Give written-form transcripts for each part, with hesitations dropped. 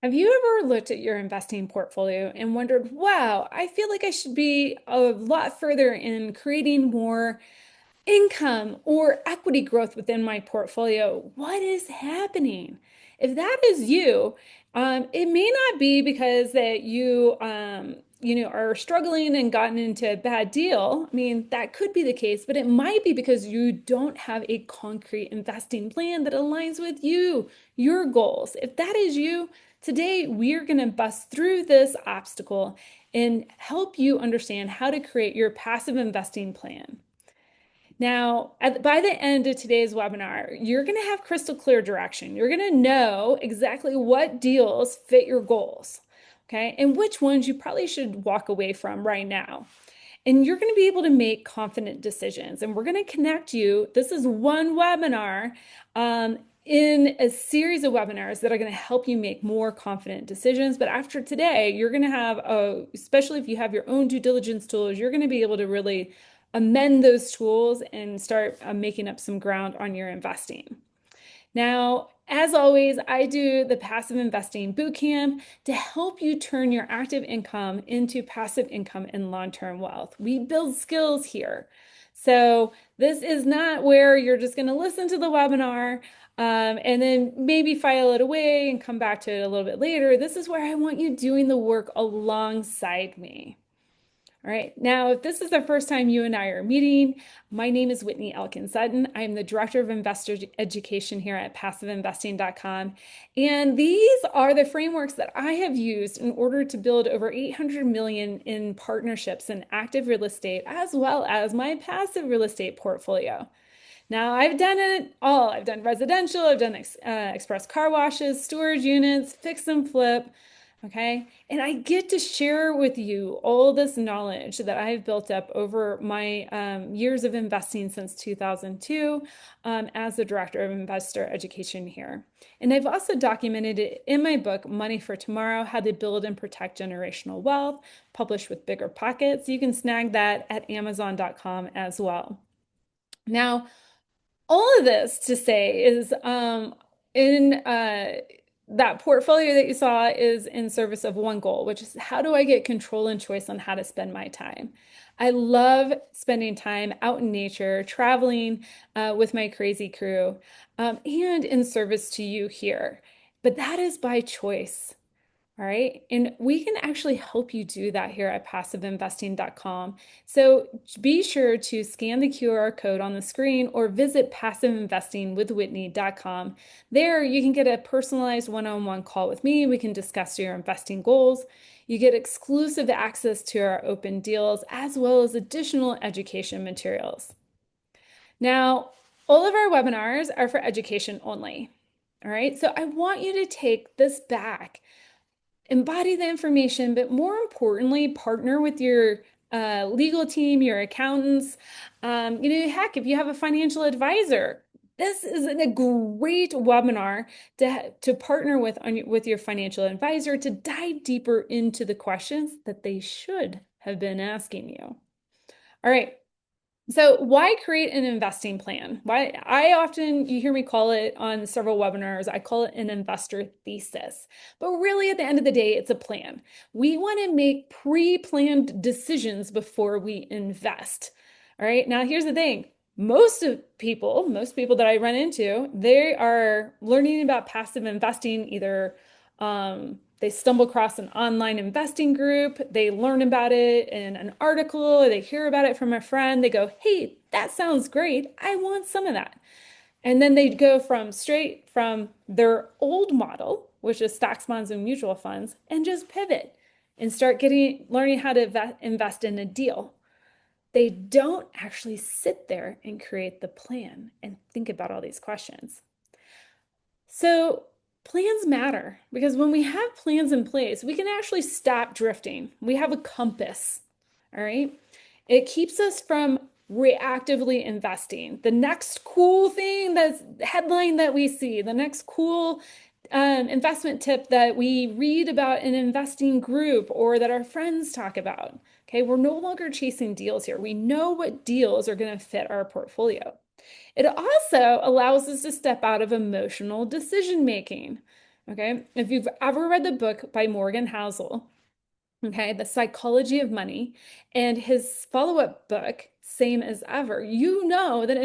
Have you ever looked at your investing portfolio and wondered, wow, I feel like I should be a lot further in creating more income or equity growth within my portfolio? What is happening? If that is you, it may not be because that you are struggling and gotten into a bad deal. I mean, that could be the case, but it might be because you don't have a concrete investing plan that aligns with you, your goals. If that is you, today we're going to bust through this obstacle and help you understand how to create your passive investing plan. Now, by the end of today's webinar, you're going to have crystal clear direction. You're going to know exactly what deals fit your goals, okay, and which ones you probably should walk away from right now. And you're going to be able to make confident decisions. And we're going to connect you. This is one webinar in a series of webinars that are going to help you make more confident decisions. But after today, you're going to have, especially if you have your own due diligence tools, you're going to be able to really amend those tools and start making up some ground on your investing. Now, as always, I do the passive investing bootcamp to help you turn your active income into passive income and long-term wealth. We build skills here. So this is not where you're just going to listen to the webinar and then maybe file it away and come back to it a little bit later. This is where I want you doing the work alongside me. All right, now if this is the first time you and I are meeting, my name is Whitney Elkins-Hutten. I'm the Director of Investor Education here at passiveinvesting.com. And these are the frameworks that I have used in order to build over 800 million in partnerships in active real estate, as well as my passive real estate portfolio. Now, I've done it all. I've done residential, I've done express car washes, storage units, fix and flip. Okay. And I get to share with you all this knowledge that I've built up over my years of investing since 2002 as the Director of Investor Education here. And I've also documented it in my book, Money for Tomorrow, How to Build and Protect Generational Wealth, published with Bigger Pockets. You can snag that at Amazon.com as well. Now, all of this to say is in that portfolio that you saw is in service of one goal, which is how do I get control and choice on how to spend my time? I love spending time out in nature, traveling with my crazy crew, and in service to you here. But that is by choice. All right. And we can actually help you do that here at passiveinvesting.com. So be sure to scan the QR code on the screen or visit passiveinvestingwithwhitney.com. There you can get a personalized one-on-one call with me. We can discuss your investing goals. You get exclusive access to our open deals as well as additional education materials. Now, all of our webinars are for education only. All right. So I want you to take this back, embody the information, but more importantly, partner with your legal team, your accountants. Heck, if you have a financial advisor, this is a great webinar to partner with your financial advisor to dive deeper into the questions that they should have been asking you. All right. So why create an investing plan? Why you hear me call it on several webinars, I call it an investor thesis. But really at the end of the day, it's a plan. We want to make pre-planned decisions before we invest. All right. Now here's the thing. Most people that I run into, they are learning about passive investing either they stumble across an online investing group, they learn about it in an article, or they hear about it from a friend, they go, hey, that sounds great. I want some of that. And then they go straight from their old model, which is stocks, bonds, and mutual funds, and just pivot and start learning how to invest in a deal. They don't actually sit there and create the plan and think about all these questions. So plans matter because when we have plans in place, we can actually stop drifting. We have a compass, all right? It keeps us from reactively investing. The next cool thing, that's headline that we see, the next cool investment tip that we read about in an investing group or that our friends talk about. Okay, we're no longer chasing deals here. We know what deals are going to fit our portfolio. It also allows us to step out of emotional decision making. Okay. If you've ever read the book by Morgan Housel, okay, The Psychology of Money, and his follow-up book, Same as Ever, you know that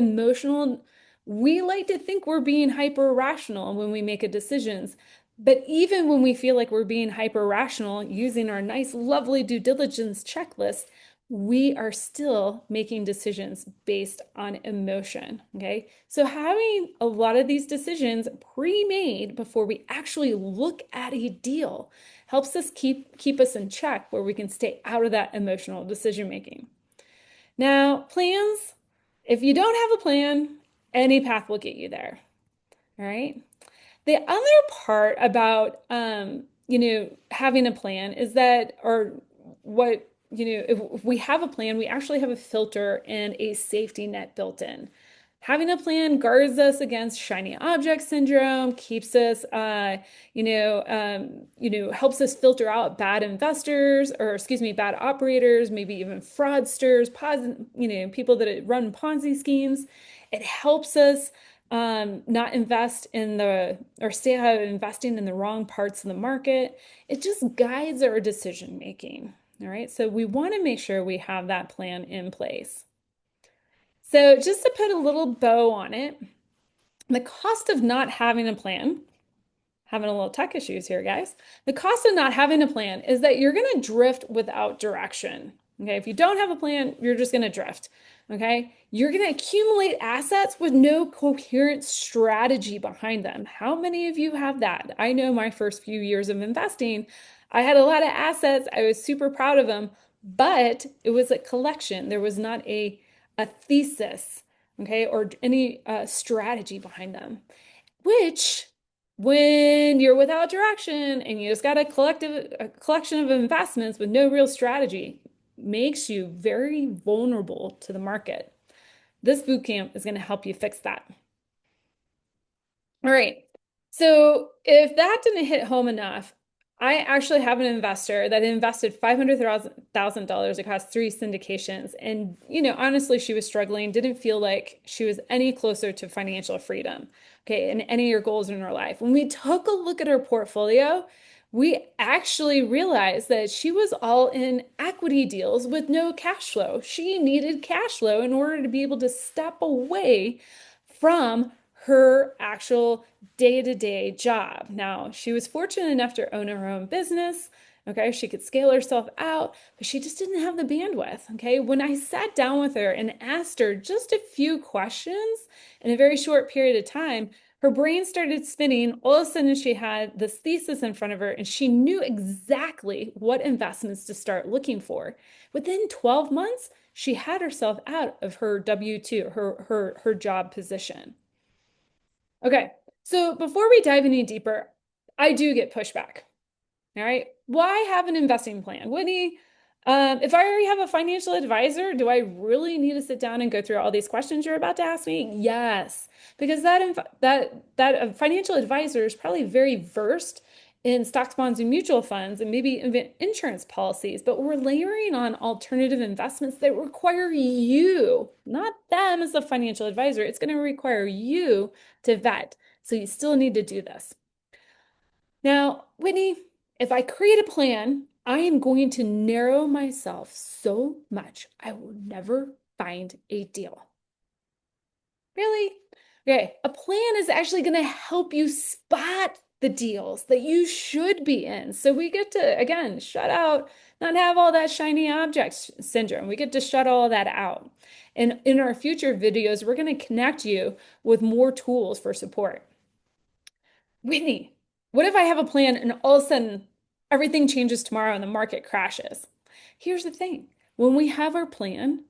we like to think we're being hyper rational when we make a decisions. But even when we feel like we're being hyper rational using our nice, lovely due diligence checklist, we are still making decisions based on emotion. Okay. So having a lot of these decisions pre-made before we actually look at a deal helps us keep us in check where we can stay out of that emotional decision making. Now, plans, if you don't have a plan, any path will get you there. All right. The other part about having a plan is that, or what, if we have a plan, we actually have a filter and a safety net built in. Having a plan guards us against shiny object syndrome, keeps us, helps us filter out bad investors, or excuse me, bad operators, maybe even fraudsters, people that run Ponzi schemes. It helps us not invest in or stay out of investing in the wrong parts of the market. It just guides our decision making. All right. So we want to make sure we have that plan in place. So just to put a little bow on it, the cost of not having a plan, having a little tech issues here, guys. The cost of not having a plan is that you're going to drift without direction. Okay. If you don't have a plan, you're just going to drift. Okay. You're going to accumulate assets with no coherent strategy behind them. How many of you have that? I know my first few years of investing, I had a lot of assets. I was super proud of them, but it was a collection. There was not a thesis, okay, or any strategy behind them, which when you're without direction and you just got a collection of investments with no real strategy, makes you very vulnerable to the market. This boot camp is going to help you fix that. All right. So if that didn't hit home enough, I actually have an investor that invested $500,000 across three syndications. And, honestly, she was struggling, didn't feel like she was any closer to financial freedom, okay, and any of her goals in her life. When we took a look at her portfolio, we actually realized that she was all in equity deals with no cash flow. She needed cash flow in order to be able to step away from her actual day-to-day job. Now, she was fortunate enough to own her own business. Okay, she could scale herself out, but she just didn't have the bandwidth. Okay, when I sat down with her and asked her just a few questions in a very short period of time, her brain started spinning. All of a sudden, she had this thesis in front of her, and she knew exactly what investments to start looking for. Within 12 months, she had herself out of her W-2, her job position. Okay, so before we dive any deeper, I do get pushback. All right, why have an investing plan? Whitney, if I already have a financial advisor, do I really need to sit down and go through all these questions you're about to ask me? Yes, because that financial advisor is probably very versed in stocks, bonds, and mutual funds, and maybe even insurance policies, but we're layering on alternative investments that require you, not them as a financial advisor. It's going to require you to vet. So you still need to do this. Now, Whitney, if I create a plan, I am going to narrow myself so much I will never find a deal. Really? Okay, a plan is actually going to help you spot the deals that you should be in. So we get to, again, shut out, not have all that shiny object syndrome. We get to shut all that out. And in our future videos, we're going to connect you with more tools for support. Whitney, what if I have a plan and all of a sudden everything changes tomorrow and the market crashes? Here's the thing. When we have our plan,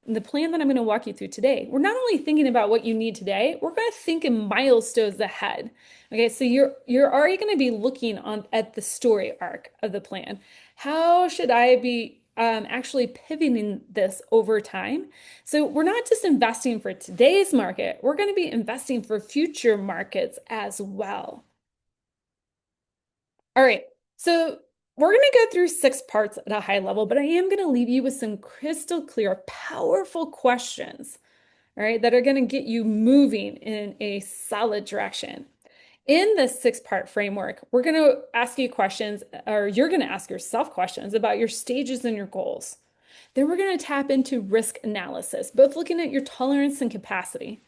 the plan that I'm going to walk you through today, we're not only thinking about what you need today, we're going to think in milestones ahead. Okay, so you're already going to be looking at the story arc of the plan. How should I be actually pivoting this over time? So we're not just investing for today's market, we're going to be investing for future markets as well. All right, so we're going to go through 6 parts at a high level, but I am going to leave you with some crystal clear, powerful questions, all right, that are going to get you moving in a solid direction. In this six-part framework, we're going to ask you questions, or you're going to ask yourself questions about your stages and your goals. Then we're going to tap into risk analysis, both looking at your tolerance and capacity.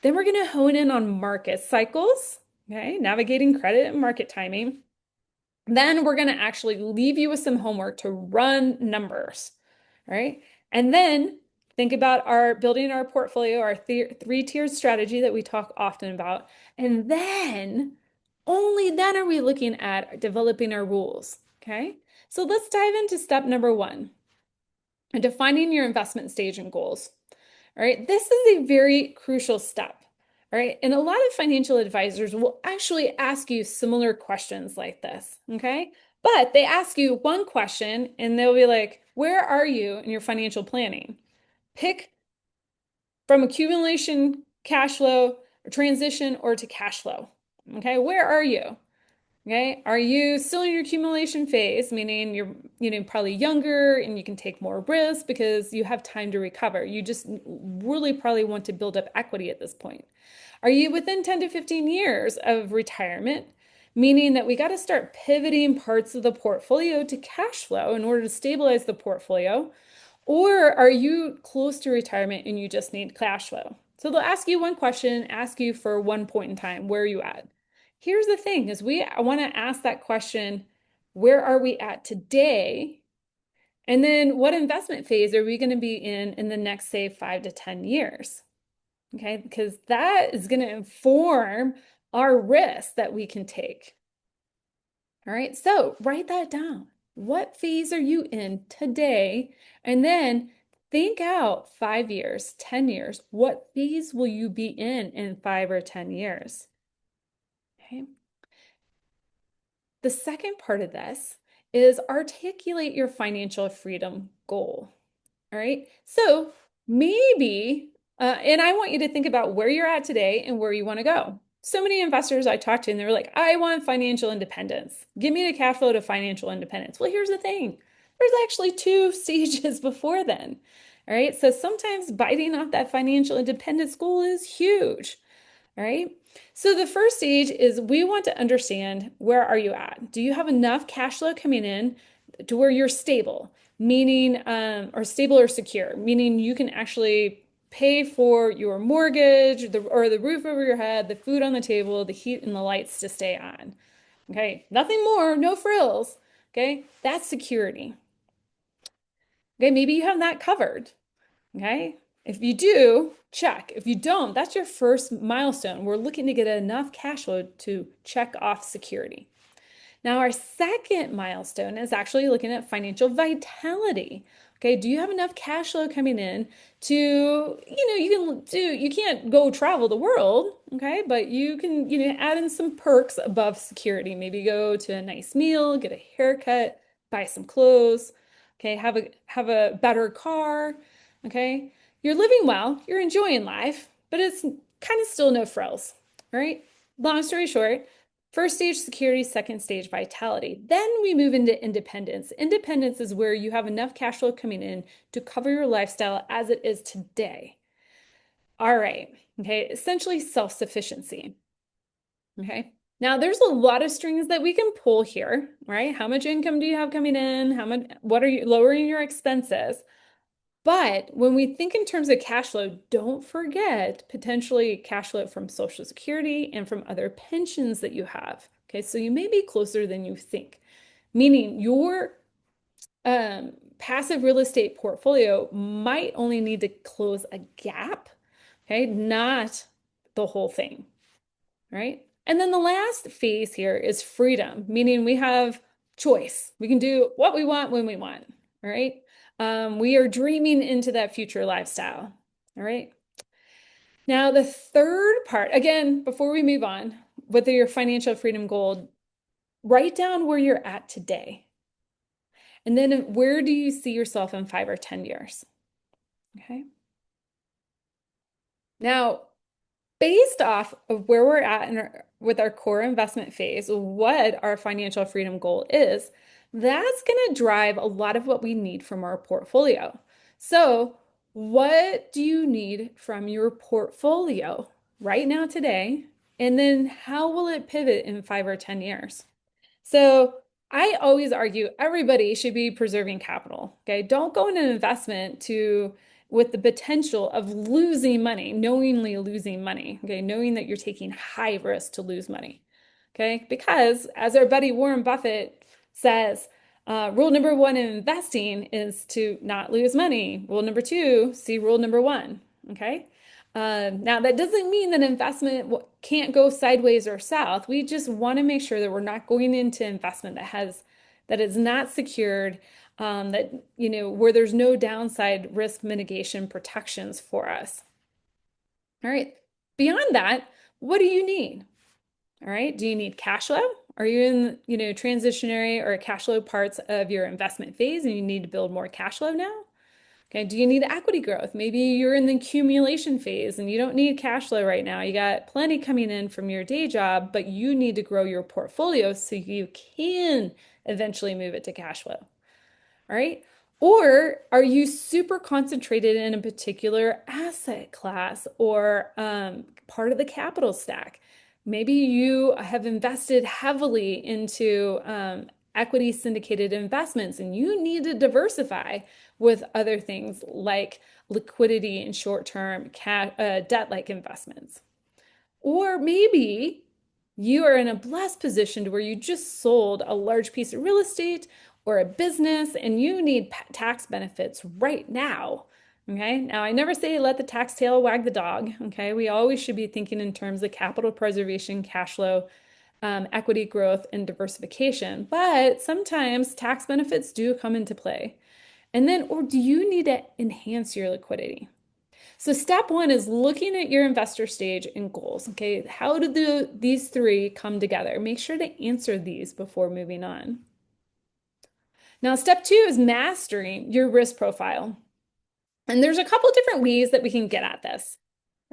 Then we're going to hone in on market cycles, okay, navigating credit and market timing. Then we're going to actually leave you with some homework to run numbers, right? And then think about our building our portfolio, our three-tiered strategy that we talk often about. And then, only then are we looking at developing our rules, okay? So let's dive into step number one, defining your investment stage and goals. All right, this is a very crucial step. All right, and a lot of financial advisors will actually ask you similar questions like this. Okay, but they ask you one question and they'll be like, where are you in your financial planning? Pick from accumulation, cash flow, or transition, or to cash flow. Okay, where are you? Okay. Are you still in your accumulation phase, meaning you're, probably younger and you can take more risks because you have time to recover. You just really probably want to build up equity at this point. Are you within 10 to 15 years of retirement, meaning that we got to start pivoting parts of the portfolio to cash flow in order to stabilize the portfolio? Or are you close to retirement and you just need cash flow? So they'll ask you one question, ask you for one point in time, where are you at? Here's the thing is I want to ask that question, where are we at today? And then what investment phase are we going to be in the next, say, 5 to 10 years? Okay, because that is going to inform our risk that we can take. All right, so write that down. What phase are you in today? And then think out 5 years, 10 years. What phase will you be in 5 or 10 years? Okay. The second part of this is articulate your financial freedom goal. All right. So maybe, and I want you to think about where you're at today and where you want to go. So many investors I talked to, and they're like, I want financial independence. Give me the cash flow to financial independence. Well, here's the thing. There's actually two stages before then. All right. So sometimes biting off that financial independence goal is huge. All right. So the first stage is we want to understand, where are you at? Do you have enough cash flow coming in to where you're stable, meaning, or stable or secure, meaning you can actually pay for your mortgage, or the roof over your head, the food on the table, the heat and the lights to stay on. Okay. Nothing more, no frills. Okay. That's security. Okay. Maybe you have that covered. Okay. If you do, check. If you don't, that's your first milestone. We're looking to get enough cash flow to check off security. Now, our second milestone is actually looking at financial vitality. Okay, do you have enough cash flow coming in to, you can't go travel the world, okay, but you can, add in some perks above security. Maybe go to a nice meal, get a haircut, buy some clothes, okay, have a better car, okay? You're living well, you're enjoying life, but it's kind of still no frills, right? Long story short, first stage security, second stage vitality. Then we move into independence. Independence is where you have enough cash flow coming in to cover your lifestyle as it is today. All right. Okay. Essentially self-sufficiency. Okay. Now there's a lot of strings that we can pull here, right? How much income do you have coming in? What are you lowering your expenses? But when we think in terms of cash flow, don't forget potentially cash flow from Social Security and from other pensions that you have. Okay, so you may be closer than you think, meaning your passive real estate portfolio might only need to close a gap, okay, not the whole thing, right? And then the last phase here is freedom, meaning we have choice. We can do what we want when we want, right? We are dreaming into that future lifestyle. All right. Now, the third part, again, before we move on, with your financial freedom goal, write down where you're at today. And then where do you see yourself in 5 or 10 years? Okay. Now, based off of where we're at with our core investment phase, what our financial freedom goal is, that's going to drive a lot of what we need from our portfolio. So, what do you need from your portfolio right now today? And then how will it pivot in 5 or 10 years? So I always argue everybody should be preserving capital. Okay. Don't go into an investment to with the potential of losing money, knowingly losing money. Okay. Knowing that you're taking high risk to lose money. Okay. Because as our buddy Warren Buffett says, rule number one in investing is to not lose money. Rule number two, see rule number one. Okay. Now, that doesn't mean that investment can't go sideways or south. We just want to make sure that we're not going into investment that is not secured, that where there's no downside risk mitigation protections for us. All right. Beyond that, what do you need? All right. Do you need cash flow? Are you in, transitionary or cash flow parts of your investment phase and you need to build more cash flow now? Okay, do you need equity growth? Maybe you're in the accumulation phase and you don't need cash flow right now. You got plenty coming in from your day job, but you need to grow your portfolio so you can eventually move it to cash flow. All right. Or are you super concentrated in a particular asset class or part of the capital stack? Maybe you have invested heavily into equity syndicated investments and you need to diversify with other things like liquidity and short-term debt-like investments. Or maybe you are in a blessed position to where you just sold a large piece of real estate or a business and you need tax benefits right now. Okay. Now, I never say let the tax tail wag the dog. Okay. We always should be thinking in terms of capital preservation, cash flow, equity growth, and diversification. But sometimes tax benefits do come into play. And then, or do you need to enhance your liquidity? So step one is looking at your investor stage and goals. Okay, how do these three come together? Make sure to answer these before moving on. Now, step two is mastering your risk profile. And there's a couple different ways that we can get at this.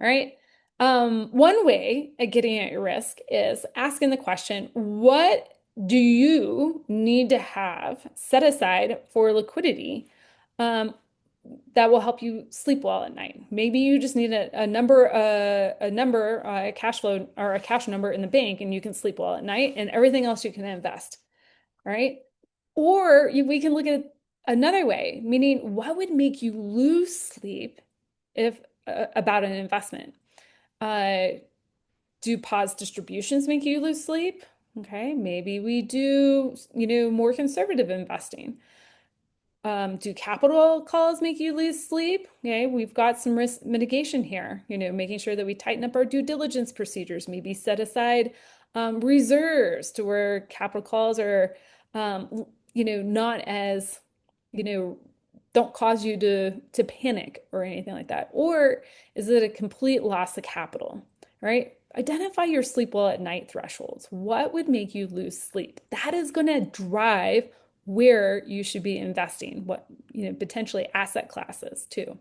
All right. One way at getting at your risk is asking the question, what do you need to have set aside for liquidity that will help you sleep well at night? Maybe you just need a cash flow or a cash number in the bank and you can sleep well at night and everything else you can invest. All right. Or we can look at another way, meaning what would make you lose sleep if about an investment? Uh, do pause distributions make you lose sleep? Okay, maybe we do, more conservative investing. Do capital calls make you lose sleep? Okay, we've got some risk mitigation here, making sure that we tighten up our due diligence procedures, maybe set aside reserves to where capital calls are, not as, you know, don't cause you to panic or anything like that. Or is it a complete loss of capital, right? Identify your sleep well at night thresholds. What would make you lose sleep? That is going to drive where you should be investing, what, potentially asset classes too.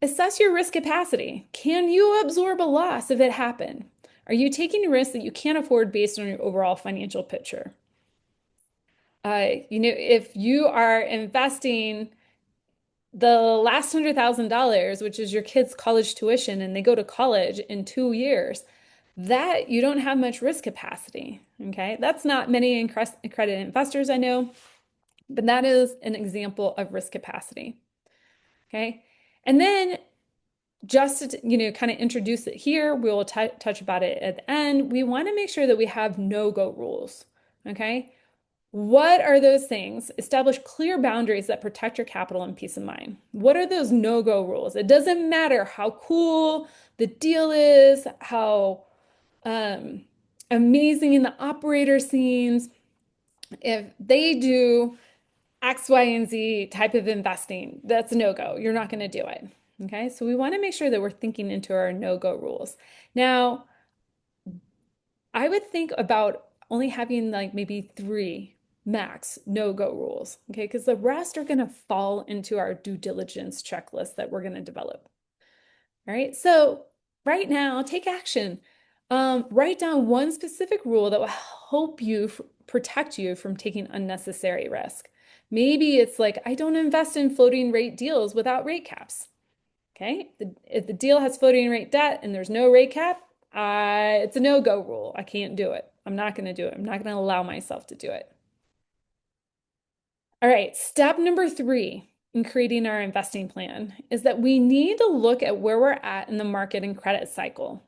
Assess your risk capacity. Can you absorb a loss if it happened? Are you taking a risk that you can't afford based on your overall financial picture? If you are investing the last $100,000, which is your kid's college tuition, and they go to college in 2 years, that you don't have much risk capacity. Okay. That's not many accredited investors I know, but that is an example of risk capacity. Okay. And then just to, kind of introduce it here, we will touch about it at the end. We want to make sure that we have no-go rules. Okay. What are those things? Establish clear boundaries that protect your capital and peace of mind. What are those no-go rules? It doesn't matter how cool the deal is, how amazing in the operator seems. If they do X, Y, and Z type of investing, that's a no-go. You're not going to do it. Okay, so we want to make sure that we're thinking into our no-go rules. Now, I would think about only having like maybe 3 max no-go rules, okay? Because the rest are going to fall into our due diligence checklist that we're going to develop. All right, so right now, take action. Write down one specific rule that will help you protect you from taking unnecessary risk. Maybe it's like, I don't invest in floating rate deals without rate caps. Okay, if the deal has floating rate debt and there's no rate cap, It's a no-go rule. I can't do it. I'm not going to do it. I'm not going to allow myself to do it. All right, step number three in creating our investing plan is that we need to look at where we're at in the market and credit cycle.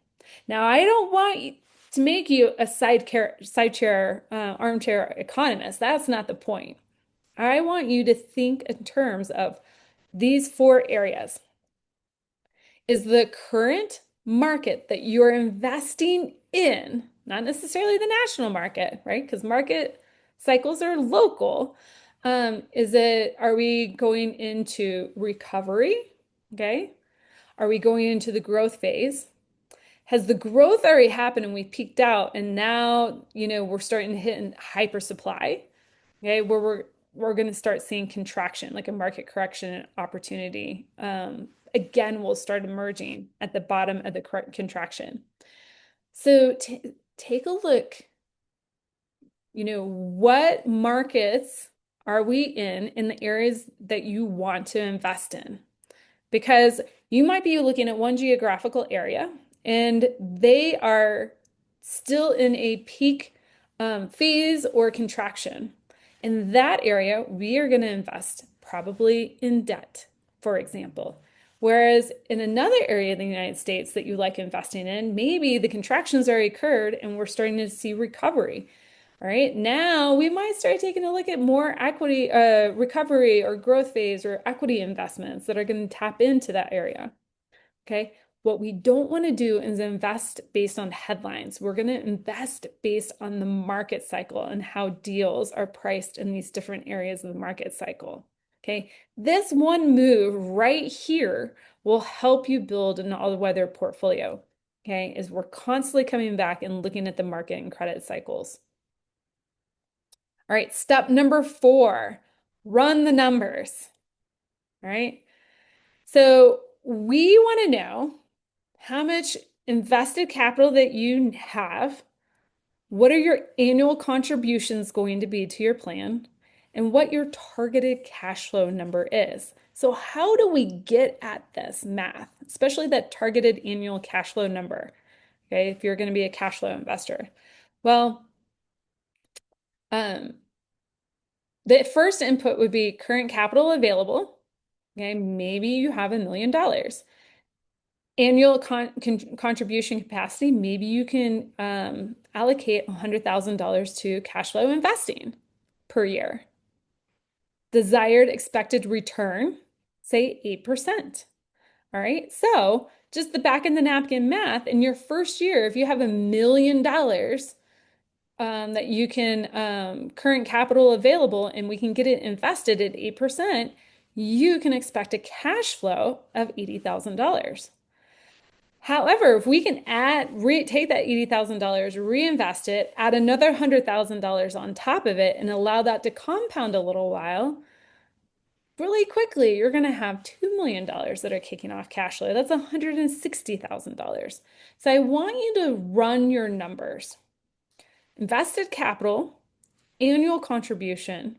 Now, I don't want to make you a armchair economist. That's not the point. I want you to think in terms of these four areas. Is the current market that you're investing in, not necessarily the national market, right? Because market cycles are local. Are we going into recovery? Okay. Are we going into the growth phase? Has the growth already happened and we peaked out and now, we're starting to hit in hyper supply? Okay, where we're going to start seeing contraction, like a market correction opportunity. Again, will start emerging at the bottom of the contraction. So take a look, what markets are we in the areas that you want to invest in? Because you might be looking at one geographical area and they are still in a peak phase or contraction. In that area, we are going to invest probably in debt, for example. Whereas in another area of the United States that you like investing in, maybe the contraction's already occurred and we're starting to see recovery. All right, now we might start taking a look at more equity, recovery or growth phase or equity investments that are going to tap into that area. Okay, what we don't want to do is invest based on headlines. We're going to invest based on the market cycle and how deals are priced in these different areas of the market cycle. Okay, this one move right here will help you build an all-weather portfolio. Okay, is we're constantly coming back and looking at the market and credit cycles. All right, step number four, run the numbers. All right. So we want to know how much invested capital that you have, what are your annual contributions going to be to your plan, and what your targeted cash flow number is. So how do we get at this math, especially that targeted annual cash flow number? Okay, if you're going to be a cash flow investor. Well, um, the first input would be current capital available. Okay, maybe you have $1 million. Annual contribution capacity, maybe you can allocate $100,000 to cash flow investing per year. Desired expected return, say 8%. All right, so just the back of the napkin math in your first year, if you have $1 million that you can current capital available and we can get it invested at 8%, you can expect a cash flow of $80,000. However, if we can take that $80,000, reinvest it, add another $100,000 on top of it, and allow that to compound a little while, really quickly, you're going to have $2 million that are kicking off cash flow. That's $160,000. So I want you to run your numbers. Invested capital, annual contribution,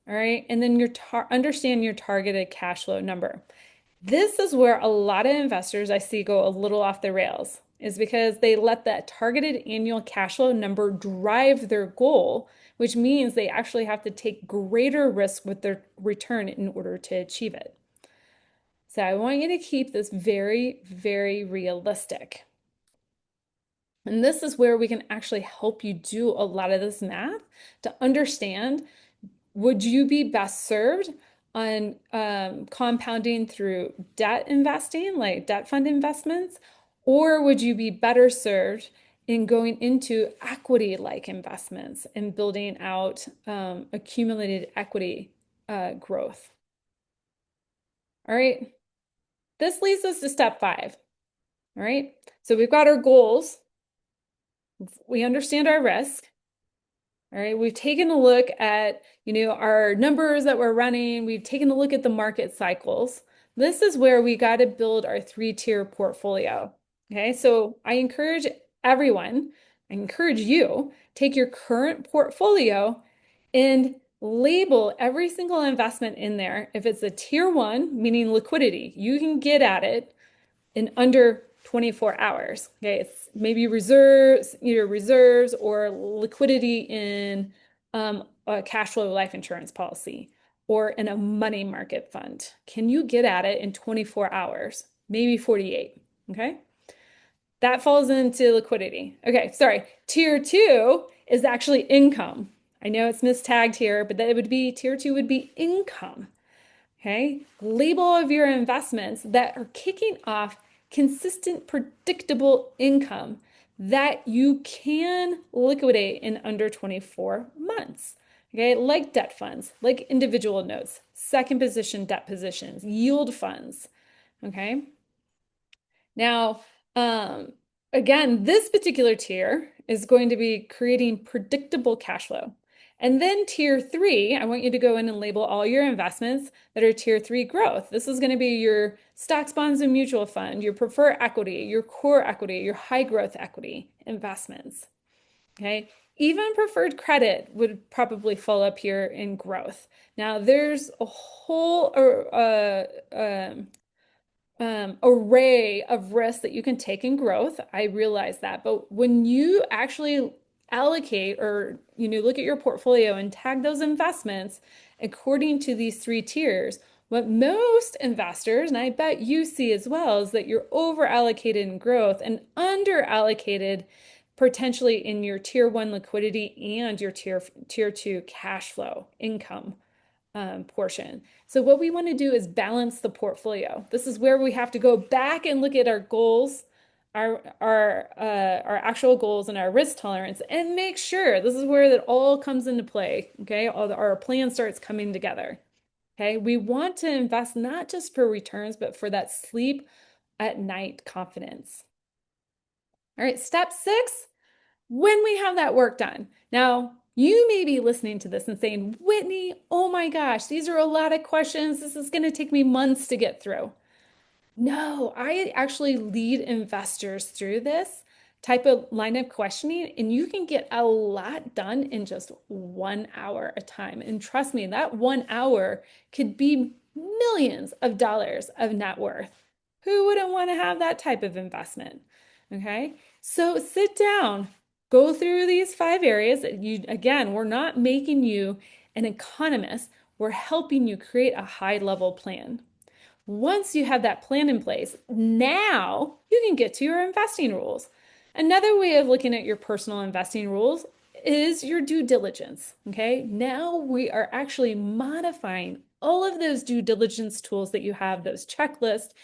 all right, and then understand your targeted cash flow number. This is where a lot of investors I see go a little off the rails, is because they let that targeted annual cash flow number drive their goal, which means they actually have to take greater risk with their return in order to achieve it. So I want you to keep this very, very realistic. And this is where we can actually help you do a lot of this math to understand, would you be best served on compounding through debt investing, like debt fund investments, or would you be better served in going into equity-like investments and building out accumulated equity growth? All right, this leads us to step five. All right, so we've got our goals. We understand our risk. All right, we've taken a look at, our numbers that we're running. We've taken a look at the market cycles. This is where we got to build our three-tier portfolio. Okay, so I encourage you, take your current portfolio and label every single investment in there. If it's a tier one, meaning liquidity, you can get at it in under 24 hours. Okay, it's maybe reserves, either reserves or liquidity in a cash flow life insurance policy or in a money market fund. Can you get at it in 24 hours? Maybe 48. Okay. That falls into liquidity. Okay, sorry. Tier two is actually income. I know it's mistagged here, but that would be tier two would be income. Okay, label of your investments that are kicking off consistent, predictable income that you can liquidate in under 24 months. Okay, like debt funds, like individual notes, second position debt positions, yield funds. Okay, now, again, this particular tier is going to be creating predictable cash flow. And then tier three, I want you to go in and label all your investments that are tier three growth. This is going to be your stocks, bonds, and mutual fund, your preferred equity, your core equity, your high growth equity investments. Okay. Even preferred credit would probably fall up here in growth. Now, there's a whole array of risks that you can take in growth. I realize that. But when you actually allocate or look at your portfolio and tag those investments according to these three tiers, what most investors, and I bet you see as well, is that you're over allocated in growth and under allocated potentially in your tier one liquidity and your tier two cash flow income portion. So what we want to do is balance the portfolio. This is where we have to go back and look at our goals, our actual goals and our risk tolerance, and make sure this is where that all comes into play. Okay, our plan starts coming together. Okay, we want to invest not just for returns, but for that sleep at night confidence. All right, step six, when we have that work done. Now, you may be listening to this and saying, Whitney, oh my gosh, these are a lot of questions. This is going to take me months to get through. No, I actually lead investors through this type of line of questioning, and you can get a lot done in just 1 hour a time. And trust me, that 1 hour could be millions of dollars of net worth. Who wouldn't want to have that type of investment? Okay, so sit down, go through these 5 areas. You, again, we're not making you an economist, we're helping you create a high level plan. Once you have that plan in place, now you can get to your investing rules. Another way of looking at your personal investing rules is your due diligence. Okay, now we are actually modifying all of those due diligence tools that you have, those checklists,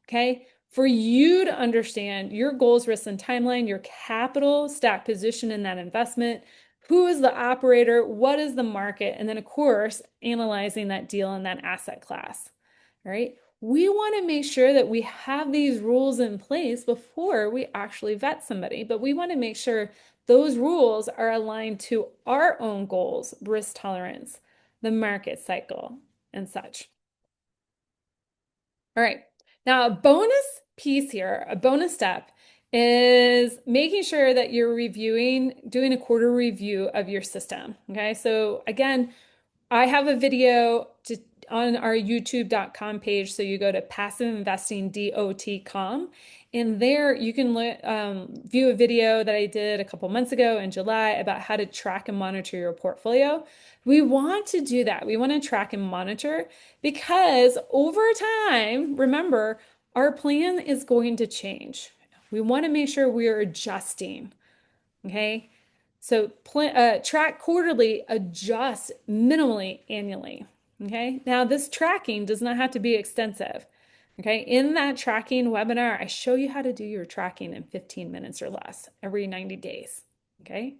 okay, for you to understand your goals, risks, and timeline, your capital stack position in that investment, who is the operator, what is the market, and then, of course, analyzing that deal in that asset class. All right. We want to make sure that we have these rules in place before we actually vet somebody, but we want to make sure those rules are aligned to our own goals, risk tolerance, the market cycle, and such. All right. Now, a bonus piece here, a bonus step is making sure that you're doing a quarter review of your system. Okay. So again, I have a video on our youtube.com page. So you go to passiveinvestingdot.com, and there you can view a video that I did a couple months ago in July about how to track and monitor your portfolio. We want to do that. We want to track and monitor because over time, remember, our plan is going to change. We want to make sure we are adjusting. Okay. So track quarterly, adjust minimally annually. Okay. Now this tracking does not have to be extensive. Okay. In that tracking webinar, I show you how to do your tracking in 15 minutes or less every 90 days. Okay.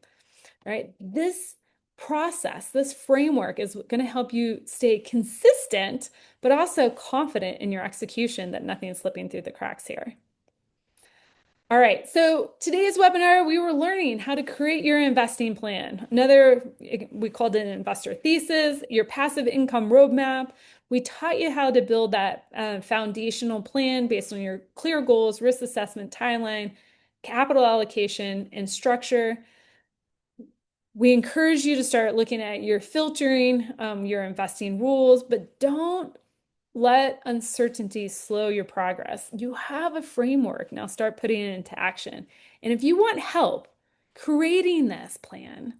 All right. This process, this framework is going to help you stay consistent, but also confident in your execution that nothing's slipping through the cracks here. All right, so today's webinar, we were learning how to create your investing plan. We called it an investor thesis, your passive income roadmap. We taught you how to build that foundational plan based on your clear goals, risk assessment, timeline, capital allocation, and structure. We encourage you to start looking at your filtering, your investing rules, but don't let uncertainty slow your progress. You have a framework. Now start putting it into action. And if you want help creating this plan,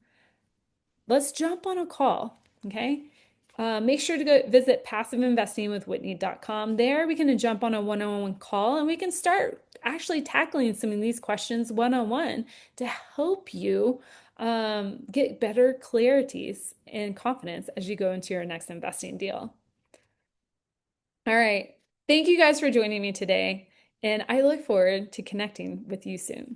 let's jump on a call. Okay. Make sure to go visit passiveinvestingwithwhitney.com. There, we can jump on a one-on-one call and we can start actually tackling some of these questions one-on-one to help you get better clarities and confidence as you go into your next investing deal. All right. Thank you guys for joining me today, and I look forward to connecting with you soon.